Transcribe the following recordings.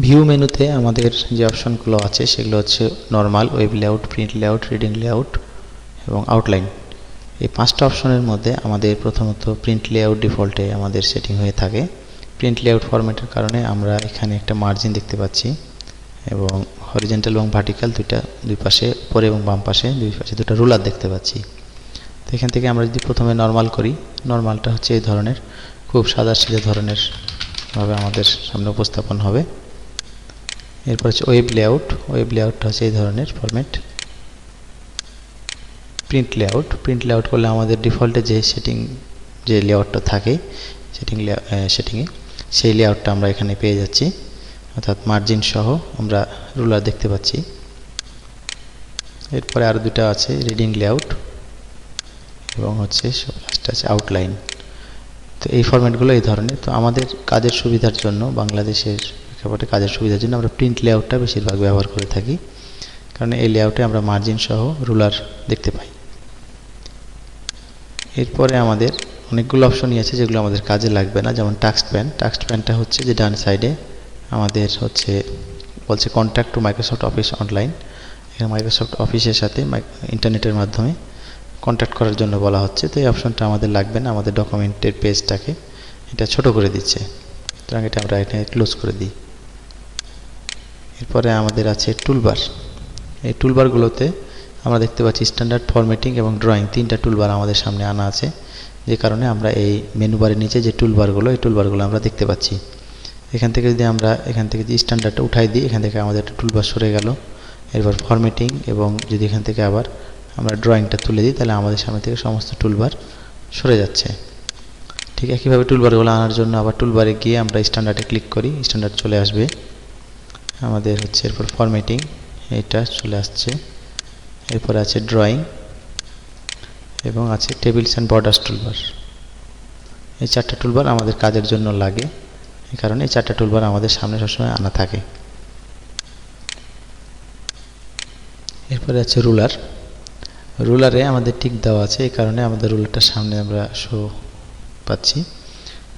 View মেনুতে আমাদের যে অপশনগুলো আছে সেগুলো হচ্ছে normal, web layout, print layout, reading layout এবং আউটলাইন। এই 5টা অপশনের মধ্যে আমাদের প্রথমত প্রিন্ট লেআউট ডিফল্টে আমাদের সেটিং হয়ে থাকে। প্রিন্ট লেআউট ফরম্যাটের কারণে আমরা এখানে একটা মার্জিন দেখতে পাচ্ছি এবং হরিজন্টাল এবং ভার্টিক্যাল দুই পাশে, উপরে এবং বাম পাশে দুই পাশে দুটো রুলার দেখতে পাচ্ছি। তো এখান থেকে আমরা যদি প্রথমে নর্মাল করি, নর্মালটা হচ্ছে এই ধরনের, খুব সাদা সিধে ধরনের ভাবে আমাদের সামনে উপস্থাপন হবে। এরপর হচ্ছে ওয়েব লেআউট, ওয়েব লেআউটটা হচ্ছে এই ধরনের ফরম্যাট। প্রিন্ট লেআউট করলে আমাদের ডিফল্টে যে লেআউটটা থাকে সেটিংয়ে সেই লেআউটটা আমরা এখানে পেয়ে যাচ্ছি, অর্থাৎ মার্জিন সহ আমরা রুলার দেখতে পাচ্ছি। এরপরে আরও দুটো আছে, রিডিং লেআউট এবং হচ্ছে লাস্টে আছে আউটলাইন। তো এই ফরম্যাটগুলো এই ধরনের। তো আমাদের কাজের সুবিধার জন্য, বাংলাদেশের প্রেক্ষাপটে কাজের সুবিধার জন্য আমরা প্রিন্ট লেআউটটা বেশিরভাগ ব্যবহার করে থাকি, কারণ এই লেআউটে আমরা মার্জিন সহ রুলার দেখতে পাই। এরপরে আমাদের অনেকগুলো অপশনই আছে যেগুলো আমাদের কাজে লাগবে না, যেমন টাস্ক প্যানটা হচ্ছে যে ডান সাইডে আমাদের বলছে contact two Microsoft office online. এখানে মাইক্রোসফট অফিসের সাথে ইন্টারনেটের মাধ্যমে কন্ট্যাক্ট করার জন্য বলা হচ্ছে। তো এই অপশনটা আমাদের লাগবে না, আমাদের ডকুমেন্টের পেজটাকে এটা ছোট করে দিচ্ছে, সুতরাং এটা আমরা এখানে ক্লোজ করে দিই। এরপরে আমাদের আছে টুলবার। এই টুলবারগুলোতে আমরা দেখতে পাচ্ছি স্ট্যান্ডার্ড, ফরম্যাটিং এবং ড্রয়িং, 3টা টুলবার আমাদের সামনে আনা আছে, যে কারণে আমরা এই মেনু বারের নিচে যে টুলবারগুলো, এই টুলবারগুলো আমরা দেখতে পাচ্ছি। এখান থেকে যদি আমরা যে স্ট্যান্ডার্ডটা উঠাই দিই, এখান থেকে আমাদের একটা টুলবার সরে গেল। এরপর ফরম্যাটিং, এবং যদি এখান থেকে আবার আমরা ড্রয়িংটা তুলে দিই, তাহলে আমাদের সামনে থেকে সমস্ত টুলবার সরে যাচ্ছে। ঠিক একইভাবে টুলবারগুলো আনার জন্য আবার টুলবারে গিয়ে আমরা স্ট্যান্ডার্ডে ক্লিক করি, স্ট্যান্ডার্ড চলে আসবে আমাদের এরপর ফরম্যাটিং, এটা চলে আসছে। এরপর আছে ড্রয়িং এবং আছে টেবিলস অ্যান্ড বর্ডার্স টুলবার। এই 4টা টুলবার আমাদের কাজের জন্য লাগে, এই কারণে এই 4টা টুলবার আমাদের সামনে সবসময় আনা থাকে। এরপরে আছে রুলারে আমাদের টিক দেওয়া আছে, এই কারণে আমাদের রুলারটার সামনে আমরা শো পাচ্ছি।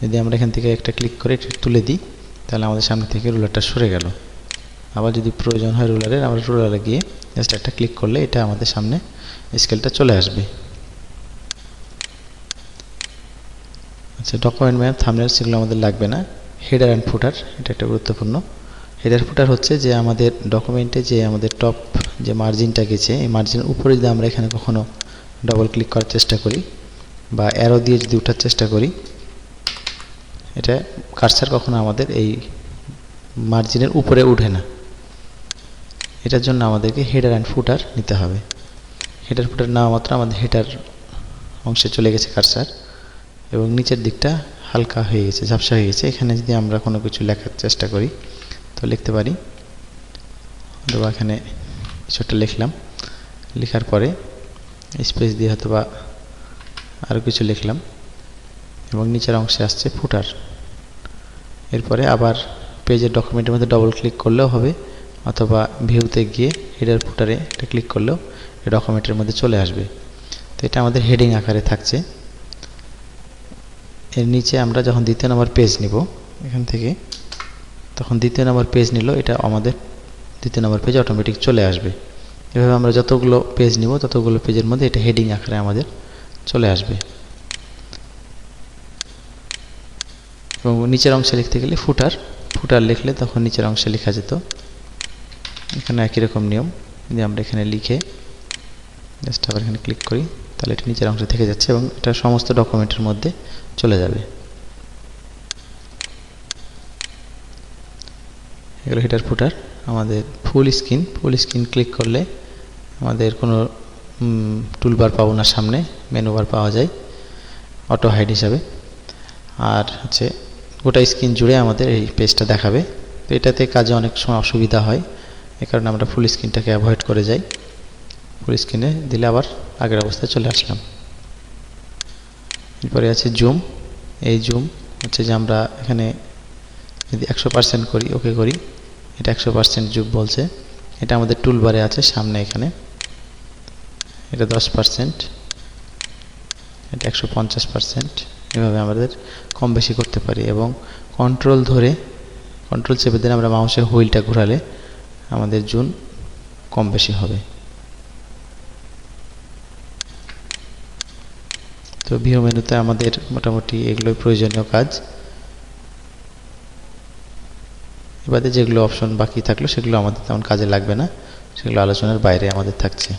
যদি আমরা এখান থেকে একটা ক্লিক করে তুলে দিই, তাহলে আমাদের সামনে থেকে রুলারটা সরে গেল। আবার যদি প্রয়োজন হয় রুলারের, আমরা রুলারে গিয়ে জাস্ট একটা ক্লিক করলে এটা আমাদের সামনে স্কেলটা চলে আসবে। আচ্ছা, ডকুমেন্ট ম্যাপ, থাম্বনেল সেগুলো আমাদের লাগবে না। হেডার অ্যান্ড ফুটার, এটা একটা গুরুত্বপূর্ণ। হেডার ফুটার হচ্ছে যে আমাদের ডকুমেন্টে যে আমাদের টপ যে মার্জিনটা গেছে, এই মার্জিনের উপরে যদি আমরা এখানে কখনো ডবল ক্লিক করার চেষ্টা করি বা অ্যারো দিয়ে যদি ওঠার চেষ্টা করি, এটা কার্সার কখনো আমাদের এই মার্জিনের উপরে উঠে না। এটার জন্য আমাদেরকে হেডার অ্যান্ড ফুটার নিতে হবে। হেডার ফুটার নেওয়া মাত্র আমাদের হেডার অংশে চলে গেছে কার্সার, এবং নিচের দিকটা হালকা হয়ে গেছে, ঝাপসা হয়ে গেছে। এখানে যদি আমরা কোনো কিছু লেখার চেষ্টা করি তো লিখতে পারি, অথবা এখানে কিছু একটা লিখলাম, লেখার পরে স্পেস দিয়ে হয়তোবা আরও কিছু লিখলাম, এবং নিচের অংশে আসছে ফুটার। এরপরে আবার পেজের ডকুমেন্টের মধ্যে ডবল ক্লিক করলেও হবে, অথবা ভিউতে গিয়ে হেডার ফুটারে এটা ক্লিক করলেও এই ডকুমেন্টের মধ্যে চলে আসবে। তো এটা আমাদের হেডিং আকারে থাকছে। এর নিচে আমরা যখন 2য় নম্বর পেজ নিব এখান থেকে, তখন 2য় নম্বর পেজ নিল, এটা আমাদের 2য় নম্বর পেজে অটোমেটিক চলে আসবে। এভাবে আমরা যতগুলো পেজ নিব ততগুলো পেজের মধ্যে এটা হেডিং আকারে আমাদের চলে আসবে। এবং নিচের অংশে লিখতে গেলে ফুটার লিখলে তখন নিচের অংশে লেখা যেত। এখানে একই রকম নিয়ম, যদি আমরা এখানে লিখে জাস্ট আবার এখানে ক্লিক করি, তাহলে এটা নিচের অংশে থেকে যাচ্ছে এবং এটা সমস্ত ডকুমেন্টের মধ্যে চলে যাবে। এগুলো হেডার ফুটার। আমাদের ফুল স্ক্রিন ক্লিক করলে আমাদের কোনো টুলবার পাবো না, সামনে মেনু বার পাওয়া যায় অটো হাইড হিসাবে। আর গোটা স্ক্রিন জুড়ে আমাদের এই পেজটা দেখাবে। তো এটাতে কাজে অনেক সময় অসুবিধা হয়, এ কারণে আমরা ফুল স্ক্রিনটাকে অ্যাভয়েড করে যাই। ফুল স্ক্রিনে দিলে আবার আগের অবস্থায় চলে আসলাম। এরপরে আছে জুম। এই জুম যে আমরা এখানে যদি 100% করি, ওকে করি, এটা 100% জুম বলছে। এটা আমাদের টুলবারে আছে সামনে, এখানে এটা 10%, এটা 150%। এভাবে আমাদের কম বেশি করতে পারি, এবং কন্ট্রোল ধরে কন্ট্রোল চেপে দিলে আমরা মাউসের হুইলটা ঘোরালে আমাদের জুন কম বেশি হবে। তো ভিউ মেনুতে আমাদের মোটামুটি এগুলোই প্রয়োজনীয় কাজ। এবারে যেগুলো অপশন বাকি থাকলো সেগুলো আমাদের তেমন কাজে লাগবে না, সেগুলো আলোচনার বাইরে আমাদের থাকছে।